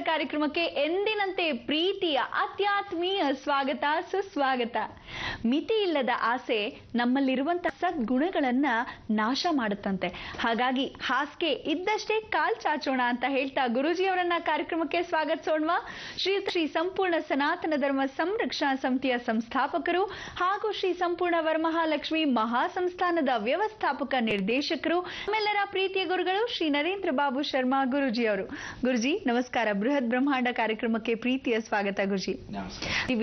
ಕಾರ್ಯಕ್ರಮಕ್ಕೆ ಎಂದಿನಂತೆ ಪ್ರೀತಿಯ ಅತ್ಯಾತ್ಮೀಯ ಸ್ವಾಗತ ಸುಸ್ವಾಗತ. ಮಿತಿ ಇಲ್ಲದ ಆಸೆ ನಮ್ಮಲ್ಲಿರುವಂತಹ ಸದ್ಗುಣಗಳನ್ನ ನಾಶ ಮಾಡುತ್ತಂತೆ. ಹಾಗಾಗಿ ಹಾಸಿಗೆ ಇದ್ದಷ್ಟೇ ಕಾಲ್ ಚಾಚೋಣ ಅಂತ ಹೇಳ್ತಾ ಗುರೂಜಿಯವರನ್ನ ಕಾರ್ಯಕ್ರಮಕ್ಕೆ ಸ್ವಾಗತಿಸೋಣ. ಶ್ರೀ ಸಂಪೂರ್ಣ ಸನಾತನ ಧರ್ಮ ಸಂರಕ್ಷಣಾ ಸಮಿತಿಯ ಸಂಸ್ಥಾಪಕರು ಹಾಗೂ ಶ್ರೀ ಸಂಪೂರ್ಣ ವರಮಹಾಲಕ್ಷ್ಮಿ ಮಹಾಸಂಸ್ಥಾನದ ವ್ಯವಸ್ಥಾಪಕ ನಿರ್ದೇಶಕರು, ನಮ್ಮೆಲ್ಲರ ಪ್ರೀತಿಯ ಗುರುಗಳು ಶ್ರೀ ನರೇಂದ್ರ ಬಾಬು ಶರ್ಮಾ ಗುರೂಜಿಯವರು. ಗುರುಜಿ ನಮಸ್ಕಾರ. ಬೃಹತ್ ಬ್ರಹ್ಮಾಂಡ ಕಾರ್ಯಕ್ರಮಕ್ಕೆ ಪ್ರೀತಿಯ ಸ್ವಾಗತ ಗುರುಜಿ.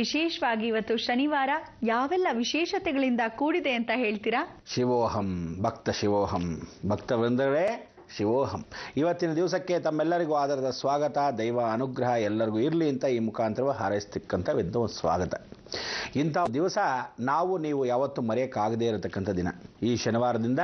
ವಿಶೇಷವಾಗಿ ಇವತ್ತು ಶನಿವಾರ ಯಾವೆಲ್ಲ ವಿಶೇಷತೆಗಳಿಂದ ಕೂಡಿದೆ ಅಂತ ಹೇಳ್ತೀರಾ? ಶಿವೋಹಂ ಭಕ್ತ ಶಿವೋಹಂ ಭಕ್ತವೃಂದಗಳೇ ಶಿವೋಹಂ. ಇವತ್ತಿನ ದಿವಸಕ್ಕೆ ತಮ್ಮೆಲ್ಲರಿಗೂ ಆಧಾರದ ಸ್ವಾಗತ, ದೈವ ಅನುಗ್ರಹ ಎಲ್ಲರಿಗೂ ಇರಲಿ ಅಂತ ಈ ಮುಖಾಂತರ ಹಾರೈಸ್ತಕ್ಕಂಥ ಒಂದು ಸ್ವಾಗತ. ಇಂಥ ದಿವಸ ನಾವು ನೀವು ಯಾವತ್ತೂ ಮರೆಯೋಕ್ಕಾಗದೇ ಇರತಕ್ಕಂಥ ದಿನ. ಈ ಶನಿವಾರದಿಂದ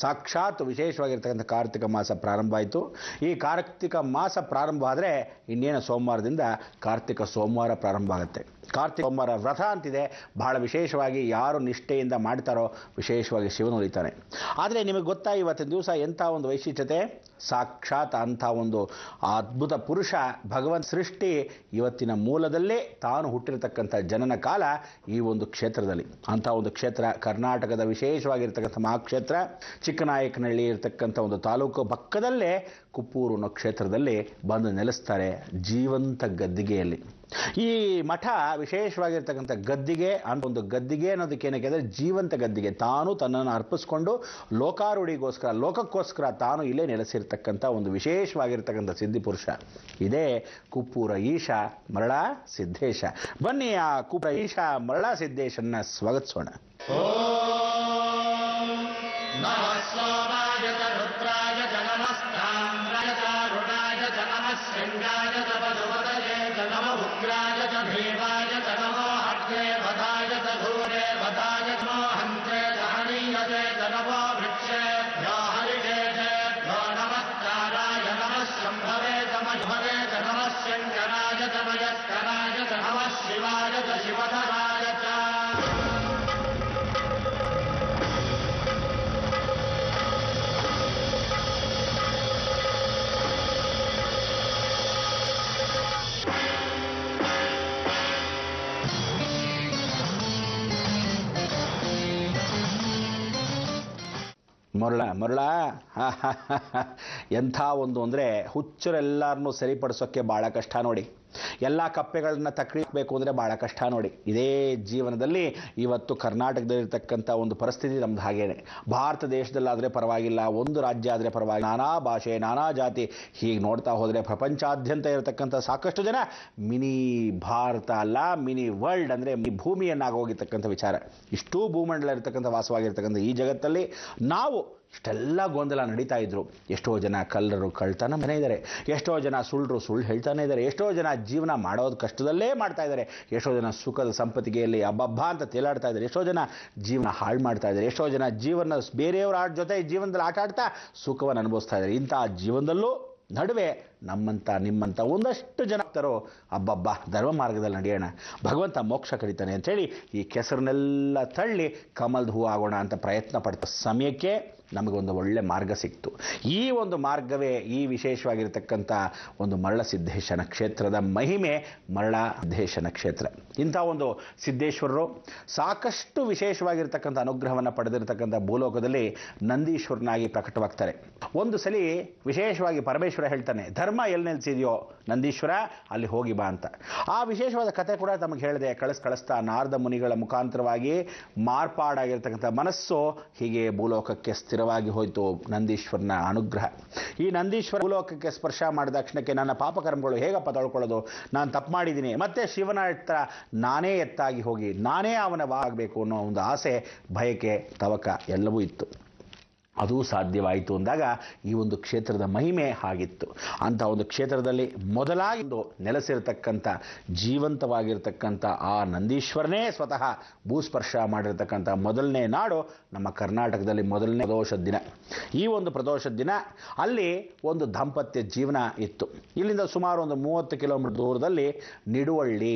ಸಾಕ್ಷಾತ್ ವಿಶೇಷವಾಗಿರ್ತಕ್ಕಂಥ ಕಾರ್ತಿಕ ಮಾಸ ಪ್ರಾರಂಭ ಆಯಿತು. ಈ ಕಾರ್ತಿಕ ಮಾಸ ಪ್ರಾರಂಭ ಆದರೆ ಇನ್ನೇನು ಸೋಮವಾರದಿಂದ ಕಾರ್ತಿಕ ಸೋಮವಾರ ಪ್ರಾರಂಭ ಆಗುತ್ತೆ. ಕಾರ್ತಿಕ ಸೋಮವಾರ ವ್ರತ ಅಂತಿದೆ. ಬಹಳ ವಿಶೇಷವಾಗಿ ಯಾರು ನಿಷ್ಠೆಯಿಂದ ಮಾಡ್ತಾರೋ ವಿಶೇಷವಾಗಿ ಶಿವನು ಉಳಿತಾನೆ. ಆದರೆ ನಿಮಗೆ ಗೊತ್ತಾ ಇವತ್ತಿನ ದಿವಸ ಎಂಥ ಒಂದು ವೈಶಿಷ್ಟ್ಯತೆ, ಸಾಕ್ಷಾತ್ ಅಂಥ ಒಂದು ಅದ್ಭುತ ಪುರುಷ ಭಗವಂತ ಸೃಷ್ಟಿ ಇವತ್ತಿನ ಮೂಲದಲ್ಲೇ ತಾನು ಹುಟ್ಟಿರತಕ್ಕಂಥ ಜನನ ಕಾಲ ಈ ಒಂದು ಕ್ಷೇತ್ರದಲ್ಲಿ. ಅಂಥ ಒಂದು ಕ್ಷೇತ್ರ ಕರ್ನಾಟಕದ ವಿಶೇಷವಾಗಿರ್ತಕ್ಕಂಥ ಮಹಾಕ್ಷೇತ್ರ ಚಿಕ್ಕನಾಯಕನಹಳ್ಳಿ ಇರತಕ್ಕಂಥ ಒಂದು ತಾಲೂಕು ಪಕ್ಕದಲ್ಲೇ ಕುಪ್ಪೂರು ಅನ್ನೋ ಕ್ಷೇತ್ರದಲ್ಲಿ ಬಂದು ನೆಲೆಸ್ತಾರೆ, ಜೀವಂತ ಗದ್ದಿಗೆಯಲ್ಲಿ. ಈ ಮಠ ವಿಶೇಷವಾಗಿರ್ತಕ್ಕಂಥ ಗದ್ದಿಗೆ ಅಂತ ಒಂದು ಗದ್ದಿಗೆ ಅನ್ನೋದಕ್ಕೆ ಏನಕ್ಕೆ ಅಂದರೆ ಜೀವಂತ ಗದ್ದಿಗೆ. ತಾನು ತನ್ನನ್ನು ಅರ್ಪಿಸ್ಕೊಂಡು ಲೋಕಾರೂಢಿಗೋಸ್ಕರ ಲೋಕಕ್ಕೋಸ್ಕರ ತಾನು ಇಲ್ಲೇ ನೆಲೆಸಿರ್ತಕ್ಕಂಥ ಒಂದು ವಿಶೇಷವಾಗಿರ್ತಕ್ಕಂಥ ಸಿದ್ಧಿ ಪುರುಷ. ಇದೇ ಕುಪ್ಪೂರ ಈಶ ಮರಳ ಸಿದ್ದೇಶ. ಬನ್ನಿ ಆ ಕುಪ್ಪೂರ ಈಶ ಮರಳ ಸಿದ್ದೇಶನ್ನ ಸ್ವಾಗತಿಸೋಣ. ಮರಳ ಎಂಥ ಒಂದು ಅಂದರೆ ಹುಚ್ಚರೆಲ್ಲರನ್ನೂ ಸರಿಪಡಿಸೋಕ್ಕೆ ಭಾಳ ಕಷ್ಟ ನೋಡಿ. ಎಲ್ಲ ಕಪ್ಪೆಗಳನ್ನ ತಕ್ಳಿಬೇಕು ಅಂದರೆ ಭಾಳ ಕಷ್ಟ ನೋಡಿ. ಇದೇ ಜೀವನದಲ್ಲಿ ಇವತ್ತು ಕರ್ನಾಟಕದಲ್ಲಿರ್ತಕ್ಕಂಥ ಒಂದು ಪರಿಸ್ಥಿತಿ ನಮ್ದು ಹಾಗೇನೆ. ಭಾರತ ದೇಶದಲ್ಲಾದರೆ ಪರವಾಗಿಲ್ಲ, ಒಂದು ರಾಜ್ಯ ಆದರೆ ಪರವಾಗಿಲ್ಲ, ನಾನಾ ಭಾಷೆ ನಾನಾ ಜಾತಿ ಹೀಗೆ ನೋಡ್ತಾ ಹೋದರೆ ಪ್ರಪಂಚಾದ್ಯಂತ ಇರತಕ್ಕಂಥ ಸಾಕಷ್ಟು ಜನ ಮಿನಿ ಭಾರತ ಅಲ್ಲ ಮಿನಿ ವರ್ಲ್ಡ್ ಅಂದರೆ ಈ ಭೂಮಿಯನ್ನಾಗೋಗಿರ್ತಕ್ಕಂಥ ವಿಚಾರ. ಇಷ್ಟೂ ಭೂಮಂಡಲ ಇರತಕ್ಕಂಥ ವಾಸವಾಗಿರ್ತಕ್ಕಂಥ ಈ ಜಗತ್ತಲ್ಲಿ ನಾವು ಇಷ್ಟೆಲ್ಲ ಗೊಂದಲ ನಡೀತಾ ಇದ್ರು. ಎಷ್ಟೋ ಜನ ಕಳ್ಳರು ಕಳ್ತನ ಮನೆ ಇದ್ದಾರೆ, ಎಷ್ಟೋ ಜನ ಸುಳ್ಳು ಹೇಳ್ತಾನೆ ಇದ್ದಾರೆ, ಎಷ್ಟೋ ಜನ ಜೀವನ ಮಾಡೋದು ಕಷ್ಟದಲ್ಲೇ ಮಾಡ್ತಾ ಇದ್ದಾರೆ, ಎಷ್ಟೋ ಜನ ಸುಖದ ಸಂಪತ್ತಿಗೆಯಲ್ಲಿ ಅಬ್ಬಬ್ಬ ಅಂತ ತೇಲಾಡ್ತಾ ಇದ್ದಾರೆ, ಎಷ್ಟೋ ಜನ ಜೀವನ ಹಾಳು ಮಾಡ್ತಾ ಇದ್ದಾರೆ, ಎಷ್ಟೋ ಜನ ಜೀವನ ಬೇರೆಯವರ ಜೊತೆ ಜೀವನದಲ್ಲಿ ಆಟ ಆಡ್ತಾ ಸುಖವನ್ನು ಅನುಭವಿಸ್ತಾ ಇದ್ದಾರೆ. ಇಂಥ ಜೀವನದಲ್ಲೂ ನಡುವೆ ನಮ್ಮಂಥ ನಿಮ್ಮಂಥ ಒಂದಷ್ಟು ಜನ ಆಗ್ತಾರೋ ಅಬ್ಬಬ್ಬ ಧರ್ಮ ಮಾರ್ಗದಲ್ಲಿ ನಡೆಯೋಣ, ಭಗವಂತ ಮೋಕ್ಷ ಕರೀತಾನೆ ಅಂಥೇಳಿ ಈ ಕೆಸರನ್ನೆಲ್ಲ ತಳ್ಳಿ ಕಮಲದ ಹೂ ಆಗೋಣ ಅಂತ ಪ್ರಯತ್ನ ಪಡ್ತ ಸಮಯಕ್ಕೆ ನಮಗೊಂದು ಒಳ್ಳೆ ಮಾರ್ಗ ಸಿಕ್ತು. ಈ ಒಂದು ಮಾರ್ಗವೇ ಈ ವಿಶೇಷವಾಗಿರ್ತಕ್ಕಂಥ ಒಂದು ಮರಳ ಸಿದ್ದೇಶನ ಕ್ಷೇತ್ರದ ಮಹಿಮೆ. ಮರಳ ಸಿದ್ದೇಶನ ಕ್ಷೇತ್ರ ಇಂಥ ಒಂದು ಸಿದ್ದೇಶ್ವರರು ಸಾಕಷ್ಟು ವಿಶೇಷವಾಗಿರ್ತಕ್ಕಂಥ ಅನುಗ್ರಹವನ್ನು ಪಡೆದಿರತಕ್ಕಂಥ ಭೂಲೋಕದಲ್ಲಿ ನಂದೀಶ್ವರನಾಗಿ ಪ್ರಕಟವಾಗ್ತಾರೆ. ಒಂದು ಸಲ ವಿಶೇಷವಾಗಿ ಪರಮೇಶ್ವರ ಹೇಳ್ತಾನೆ, ಧರ್ಮ ಎಲ್ಲಿ ನಿಲ್ಸಿದೆಯೋ ನಂದೀಶ್ವರ ಅಲ್ಲಿ ಹೋಗಿ ಬಾ ಅಂತ. ಆ ವಿಶೇಷವಾದ ಕಥೆ ಕೂಡ ತಮಗೆ ಹೇಳಿದೆ. ಕಳಿಸ್ತಾ ನಾರದ ಮುನಿಗಳ ಮುಖಾಂತರವಾಗಿ ಮಾರ್ಪಾಡಾಗಿರ್ತಕ್ಕಂಥ ಮನಸ್ಸು ಹೀಗೆ ಭೂಲೋಕಕ್ಕೆ ಸ್ಥಿರವಾಗಿ ಹೋಯಿತು. ನಂದೀಶ್ವರನ ಅನುಗ್ರಹ. ಈ ನಂದೀಶ್ವರ ಭೂಲೋಕಕ್ಕೆ ಸ್ಪರ್ಶ ಮಾಡಿದ ತಕ್ಷಣಕ್ಕೆ ನನ್ನ ಪಾಪಕರ್ಮಗಳು ಹೇಗಪ್ಪ ತೊಳ್ಕೊಳ್ಳೋದು, ನಾನು ತಪ್ಪು ಮಾಡಿದ್ದೀನಿ, ಮತ್ತೆ ಶಿವನ ಹತ್ರ ನಾನೇ ಎತ್ತಾಗಿ ಹೋಗಿ ನಾನೇ ಅವನ ಆಗಬೇಕು ಅನ್ನೋ ಒಂದು ಆಸೆ, ಬಯಕೆ, ತವಕ ಎಲ್ಲವೂ ಇತ್ತು. ಅದು ಸಾಧ್ಯವಾಯಿತು ಅಂದಾಗ ಈ ಒಂದು ಕ್ಷೇತ್ರದ ಮಹಿಮೆ ಹಾಗಿತ್ತು. ಅಂಥ ಒಂದು ಕ್ಷೇತ್ರದಲ್ಲಿ ಮೊದಲಾಗಿ ನೆಲೆಸಿರತಕ್ಕಂಥ ಜೀವಂತವಾಗಿರ್ತಕ್ಕಂಥ ಆ ನಂದೀಶ್ವರನೇ ಸ್ವತಃ ಭೂಸ್ಪರ್ಶ ಮಾಡಿರ್ತಕ್ಕಂಥ ಮೊದಲನೇ ನಾಡು ನಮ್ಮ ಕರ್ನಾಟಕದಲ್ಲಿ ಮೊದಲನೇ ಪ್ರದೋಷದ ದಿನ. ಈ ಒಂದು ಪ್ರದೋಷದ ದಿನ ಅಲ್ಲಿ ಒಂದು ದಾಂಪತ್ಯ ಜೀವನ ಇತ್ತು. ಇಲ್ಲಿಂದ ಸುಮಾರು ಒಂದು 30 ಕಿಲೋಮೀಟರ್ ದೂರದಲ್ಲಿ ನಿಡುವಳ್ಳಿ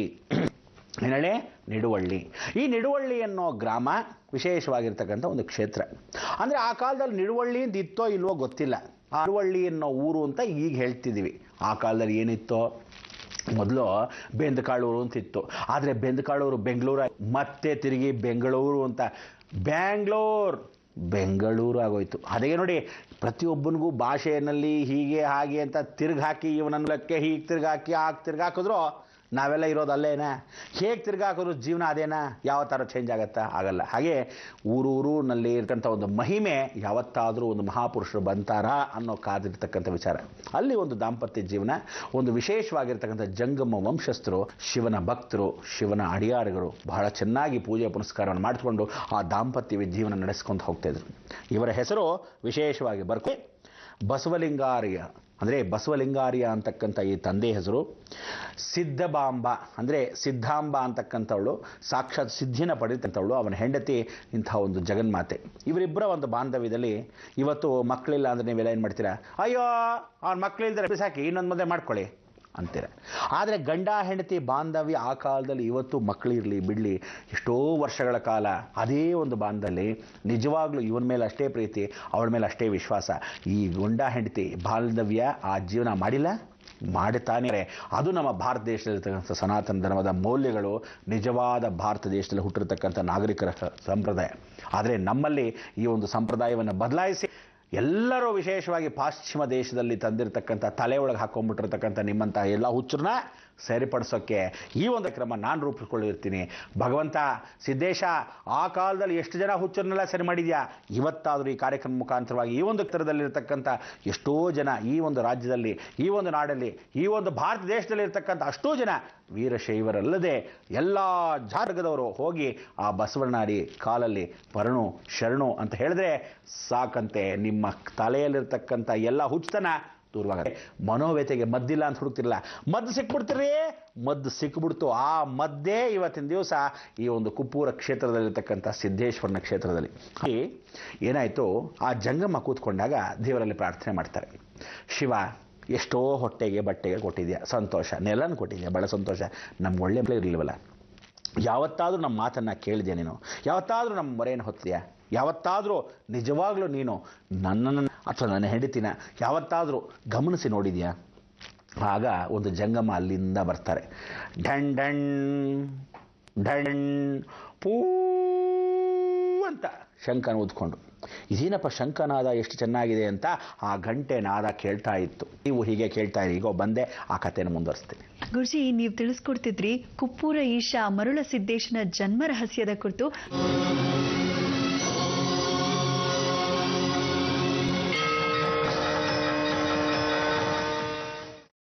ಏನೇಳೆ ನಿಡುವಳ್ಳಿ. ಈ ನಿಡುವಳ್ಳಿ ಅನ್ನೋ ಗ್ರಾಮ ವಿಶೇಷವಾಗಿರ್ತಕ್ಕಂಥ ಒಂದು ಕ್ಷೇತ್ರ. ಅಂದರೆ ಆ ಕಾಲದಲ್ಲಿ ನಿಡುವಳ್ಳಿ ಅಂತ ಇತ್ತೋ ಇಲ್ವೋ ಗೊತ್ತಿಲ್ಲ. ಆ ನಿಡುವಳ್ಳಿ ಅನ್ನೋ ಊರು ಅಂತ ಈಗ ಹೇಳ್ತಿದ್ದೀವಿ. ಆ ಕಾಲದಲ್ಲಿ ಏನಿತ್ತೋ ಮೊದಲು ಬೆಂದಕಾಳೂರು ಅಂತಿತ್ತು, ಆದರೆ ಬೆಂದಕಾಳೂರು ಬೆಂಗಳೂರು, ಮತ್ತೆ ತಿರುಗಿ ಬೆಂಗಳೂರು ಅಂತ ಬೆಂಗಳೂರು ಆಗೋಯ್ತು. ಅದೇ ನೋಡಿ, ಪ್ರತಿಯೊಬ್ಬನಿಗೂ ಭಾಷೆಯಲ್ಲಿ ಹೀಗೆ ಹಾಗೆ ಅಂತ ಹಾಕಿ ಇವನನ್ನಕ್ಕೆ ಹೀಗೆ ತಿರ್ಗಾಕಿ ಹಾಕಿ ತಿರ್ಗಾಕಿದ್ರು ನಾವೆಲ್ಲ ಇರೋದು ಅಲ್ಲೇನಾ? ಹೇಗೆ ತಿರ್ಗಾಕಿದ್ರು ಜೀವನ ಅದೇನಾ? ಯಾವ ಥರ ಚೇಂಜ್ ಆಗುತ್ತಾ? ಆಗಲ್ಲ. ಹಾಗೆ ಊರೂರಿನಲ್ಲಿ ಇರ್ತಕ್ಕಂಥ ಒಂದು ಮಹಿಮೆ ಯಾವತ್ತಾದರೂ ಒಂದು ಮಹಾಪುರುಷರು ಬಂತಾರಾ ಅನ್ನೋ ಕಾದಿರ್ತಕ್ಕಂಥ ವಿಚಾರ. ಅಲ್ಲಿ ಒಂದು ದಾಂಪತ್ಯ ಜೀವನ, ಒಂದು ವಿಶೇಷವಾಗಿರ್ತಕ್ಕಂಥ ಜಂಗಮ ವಂಶಸ್ಥರು, ಶಿವನ ಭಕ್ತರು, ಶಿವನ ಅಡಿಯಾರುಗಳು ಬಹಳ ಚೆನ್ನಾಗಿ ಪೂಜೆ ಪುನಸ್ಕಾರವನ್ನು ಮಾಡಿಕೊಂಡು ಆ ದಾಂಪತ್ಯ ಜೀವನ ನಡೆಸ್ಕೊಂಡು ಹೋಗ್ತಾಯಿದ್ರು. ಇವರ ಹೆಸರು ವಿಶೇಷವಾಗಿ ಬಸವಲಿಂಗಾರ್ಯ, ಅಂದರೆ ಬಸವಲಿಂಗಾರ್ಯ ಅಂತಕ್ಕಂಥ ಈ ತಂದೆ ಹೆಸರು. ಸಿದ್ಧಬಾಂಬ ಅಂದರೆ ಸಿದ್ಧಾಂಬ ಅಂತಕ್ಕಂಥವಳು, ಸಾಕ್ಷಾತ್ ಸಿದ್ಧಿನ ಪಡೆದಂಥವಳು. ಅವನ ಹೆಂಡತಿ ಇಂಥ ಒಂದು ಜಗನ್ಮಾತೆ. ಇವರಿಬ್ಬರ ಒಂದು ಬಾಂಧವ್ಯದಲ್ಲಿ ಇವತ್ತು ಮಕ್ಕಳಿಲ್ಲ ಅಂದರೆ ನೀವೆಲ್ಲ ಏನು ಮಾಡ್ತೀರಾ? ಅಯ್ಯೋ ಅವ್ನ ಮಕ್ಕಳಿಲ್ದರೆ ಸಾಕಿ, ಇನ್ನೊಂದು ಮದುವೆ ಮಾಡ್ಕೊಳ್ಳಿ ಅಂತೀರ. ಆದರೆ ಗಂಡ ಹೆಂಡತಿ ಬಾಂಧವ್ಯ ಆ ಕಾಲದಲ್ಲಿ ಇವತ್ತು ಮಕ್ಕಳಿರಲಿ ಬಿಡಲಿ ಎಷ್ಟೋ ವರ್ಷಗಳ ಕಾಲ ಅದೇ ಒಂದು ಬಾಂಧವ್ಯ, ನಿಜವಾಗ್ಲೂ ಇವನ ಮೇಲೆ ಅಷ್ಟೇ ಪ್ರೀತಿ, ಅವಳ ಮೇಲೆ ಅಷ್ಟೇ ವಿಶ್ವಾಸ. ಈ ಗಂಡ ಹೆಂಡತಿ ಬಾಂಧವ್ಯ ಆ ಜೀವನ ಮಾಡುತ್ತಾನೆ. ಅದು ನಮ್ಮ ಭಾರತ ದೇಶದಲ್ಲಿರ್ತಕ್ಕಂಥ ಸನಾತನ ಧರ್ಮದ ಮೌಲ್ಯಗಳು, ನಿಜವಾದ ಭಾರತ ದೇಶದಲ್ಲಿ ಹುಟ್ಟಿರ್ತಕ್ಕಂಥ ನಾಗರಿಕರ ಸಂಪ್ರದಾಯ. ಆದರೆ ನಮ್ಮಲ್ಲಿ ಈ ಒಂದು ಸಂಪ್ರದಾಯವನ್ನು ಬದಲಾಯಿಸಿ ಎಲ್ಲರೂ ವಿಶೇಷವಾಗಿ ಪಾಶ್ಚಿಮ ದೇಶದಲ್ಲಿ ತಂದಿರತಕ್ಕಂಥ ತಲೆ ಒಳಗೆ ಹಾಕೊಂಡ್ಬಿಟ್ಟಿರ್ತಕ್ಕಂಥ ನಿಮ್ಮಂಥ ಎಲ್ಲ ಹುಚ್ಚರನ್ನ ಸರಿಪಡಿಸೋಕ್ಕೆ ಈ ಒಂದು ಕ್ರಮ ನಾನು ರೂಪಿಸ್ಕೊಂಡಿರ್ತೀನಿ. ಭಗವಂತ ಸಿದ್ದೇಶ, ಆ ಕಾಲದಲ್ಲಿ ಎಷ್ಟು ಜನ ಹುಚ್ಚರನ್ನೆಲ್ಲ ಸರಿ ಮಾಡಿದ್ಯಾ, ಇವತ್ತಾದರೂ ಈ ಕಾರ್ಯಕ್ರಮ ಮುಖಾಂತರವಾಗಿ ಈ ಒಂದು ಥರದಲ್ಲಿರ್ತಕ್ಕಂಥ ಎಷ್ಟೋ ಜನ ಈ ಒಂದು ರಾಜ್ಯದಲ್ಲಿ, ಈ ಒಂದು ನಾಡಲ್ಲಿ, ಈ ಒಂದು ಭಾರತ ದೇಶದಲ್ಲಿರ್ತಕ್ಕಂಥ ಅಷ್ಟೋ ಜನ ವೀರಶೈವರಲ್ಲದೆ ಎಲ್ಲ ಜಾರ್ಗದವರು ಹೋಗಿ ಆ ಬಸವಣ್ಣಾರಿ ಕಾಲಲ್ಲಿ ಶರಣು ಅಂತ ಹೇಳಿದ್ರೆ ಸಾಕಂತೆ ನಿಮ್ಮ ತಲೆಯಲ್ಲಿರ್ತಕ್ಕಂಥ ಎಲ್ಲ ಹುಚ್ಚತನ ದೂರವಾಗುತ್ತೆ. ಮನೋವ್ಯತೆಗೆ ಮದ್ದಿಲ್ಲ ಅಂತ ಹುಡುಕ್ತಿರಲ್ಲ, ಮದ್ದು ಸಿಕ್ಬಿಡ್ತೀರಿ, ಮದ್ದು ಸಿಕ್ಬಿಡ್ತು. ಆ ಮದ್ದೇ ಇವತ್ತಿನ ದಿವಸ ಈ ಒಂದು ಕುಪ್ಪೂರ ಕ್ಷೇತ್ರದಲ್ಲಿರ್ತಕ್ಕಂಥ ಸಿದ್ದೇಶ್ವರನ ಕ್ಷೇತ್ರದಲ್ಲಿ ಏನಾಯಿತು, ಆ ಜಂಗಮ ಕೂತ್ಕೊಂಡಾಗ ದೇವರಲ್ಲಿ ಪ್ರಾರ್ಥನೆ ಮಾಡ್ತಾರೆ. ಶಿವ, ಎಷ್ಟೋ ಹೊಟ್ಟೆಗೆ ಬಟ್ಟೆಗೆ ಕೊಟ್ಟಿದ್ಯಾ, ಸಂತೋಷ, ನೆಲನ ಕೊಟ್ಟಿದ್ಯಾ, ಬಹಳ ಸಂತೋಷ. ನಮ್ಗೆ ಒಳ್ಳೆ ಇರಲಿಲ್ವಲ್ಲ, ಯಾವತ್ತಾದರೂ ನಮ್ಮ ಮಾತನ್ನು ಕೇಳಿದ್ಯಾ ನೀನು? ಯಾವತ್ತಾದರೂ ನಮ್ಮ ಮೊರೆಯನ್ನು ಹೊತ್ತಿದ್ಯಾ? ಯಾವತ್ತಾದರೂ ನಿಜವಾಗ್ಲೂ ನೀನು ನನ್ನನ್ನು ಅಥವಾ ನನ್ನ ಹೆಂಡತಿನ ಯಾವತ್ತಾದರೂ ಗಮನಿಸಿ ನೋಡಿದ್ಯಾ? ಆಗ ಒಂದು ಜಂಗಮ ಅಲ್ಲಿಂದ ಬರ್ತಾರೆ. ಢಣ್ ಢಣ್ ಢಣ್ ಪೂ ಅಂತ ಶಂಖನ ಊದ್ಕೊಂಡು. ಇದೇನಪ್ಪ ಶಂಖನಾದ ಎಷ್ಟು ಚೆನ್ನಾಗಿದೆ ಅಂತ ಆ ಗಂಟೆ ನಾದ ಕೇಳ್ತಾ ಇತ್ತು. ನೀವು ಹೀಗೆ ಕೇಳ್ತಾ ಇರಿ, ಈಗ ಬಂದೆ ಆ ಕಥೆಯನ್ನು ಮುಂದುವರಿಸ್ತೀನಿ. ಗುರುಜಿ, ನೀವು ತಿಳಿಸ್ಕೊಡ್ತಿದ್ರಿ ಕುಪ್ಪೂರ ಈಶ ಮರುಳ ಸಿದ್ದೇಶನ ಜನ್ಮ ರಹಸ್ಯದ ಕುರಿತು.